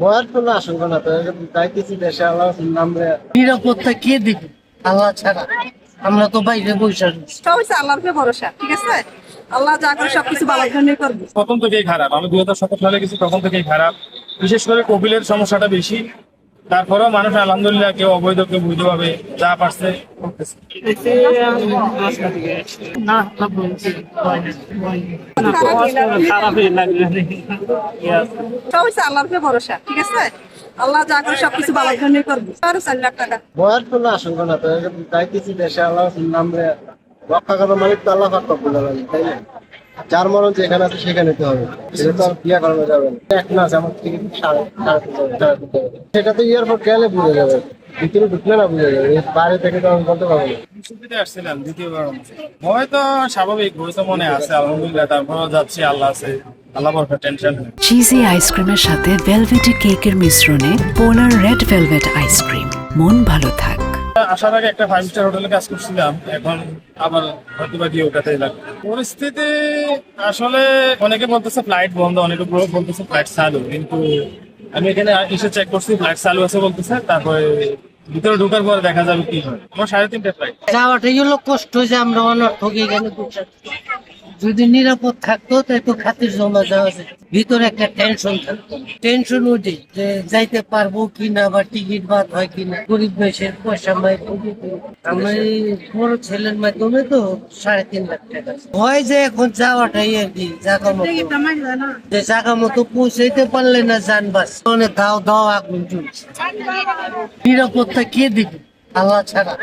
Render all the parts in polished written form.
ভয়ের কোনো আশঙ্কা না তো যাইতেছি দেশে আল্লাহ নামে। নিরাপত্তা কে দিবে? আল্লাহ ছাড়া। আমরা তো বাইরে বসে আছি। সব হচ্ছে আল্লাহর উপরে ভরসা, ঠিক আছে? আল্লাহ যা করে সবকিছু ভালোর জন্যই করবে। প্রথম থেকেই খারাপ। আমি 2017 সালে গেছি, তখন থেকেই খারাপ। বিশেষ করে কোভিডের সমস্যাটা বেশি। তারপরেও মানুষ আলহামদুলিল্লাহ কেউ অবৈধ কেউ বৈধভাবে যা পারছে করতেছে। সব হচ্ছে আল্লাহর উপরে ভরসা, ঠিক আছে? আল্লাহ যা করে সবকিছু ভালোর জন্যই করবে। 4.5 লাখ টাকা। ভয়ের কোনো আশঙ্কা না তো যাইতেছি দেশে আল্লাহ নামে। রক্ষা করার মালিক তো আল্লাহ পাক রব্বুল আলামিন, তাই না? যার মরণ যেখানে আছে সেখানে তো হবে, সেটা তো আর বিয়া করানো যাবে না। এক মাস আমার টিকিট সাড়ে সাড়ে তিনশো টাকা। সেটা তো এয়ারপোর্ট গেলে বুঝে যাবে, ভিতরে ঢুকলে না বুঝে যাবে। এর বাইরে থেকে তো আমি বলতে পারবো না। ছুটিতে আসছিলাম দ্বিতীয়বার। ভয় তো স্বাভাবিক, ভয় তো মনে আছে আলহামদুলিল্লাহ। তারপরেও যাচ্ছি, আল্লাহ আছে, আল্লাহ বরকত, টেনশন নেই। চিজি আইসক্রিমের সাথে ভেলভেটি কেকের মিশ্রণে পোলার রেড ভেলভেট আইসক্রিম। মন ভালো থাক। আসার আগে একটা 5 স্টার হোটেলে কাজ করছিলাম, এখন আবার হয়তো বা গিয়ে ওটাতেই লাগবে। পরিস্থিতি আসলে অনেকে বলতেছে ফ্লাইট বন্ধ, অনেকে বলতেছে ফ্লাইট চালু, কিন্তু আমি এখানে এসে চেক করছি ফ্লাইট চালু আছে বলতেছে। তারপরে ভিতরে ঢোকার পরে দেখা যাবে কি হয়। আমার 3:30 ফ্লাইট। যাওয়াটাই হলো কষ্ট, যে আমরা অনর্থক এখানে বসে আছি। যদি নিরাপদ থাকতো তাই তো খাতির জমা যাওয়া যেত। ভিতরে একটা টেনশন থাকতো, টেনশন ওঠে যে যাইতে পারবো কিনা বা টিকিট বাদ হয় কিনা। গরিব দেশের পয়সা মাই আমি বড় ছেলের মাধ্যমে তো 3.5 লাখ টাকা হয়, যে এখন যাওয়াটাই আর কি জায়গা মতো, যে জায়গা মতো পৌঁছাইতে পারলে না যান বাস অনেক দাও দাও আগুন চলছে। নিরাপত্তা কে দিবে? আল্লাহ ছাড়া।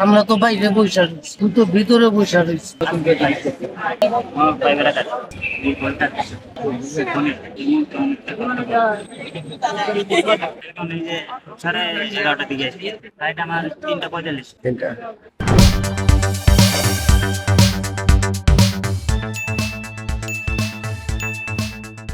আমরা তো বাইরে বসে রয়েছি, তুই তো ভিতরে বসে রয়েছি। সাড়ে 11টার দিকে আসি, ফ্লাইট আমার 3:45।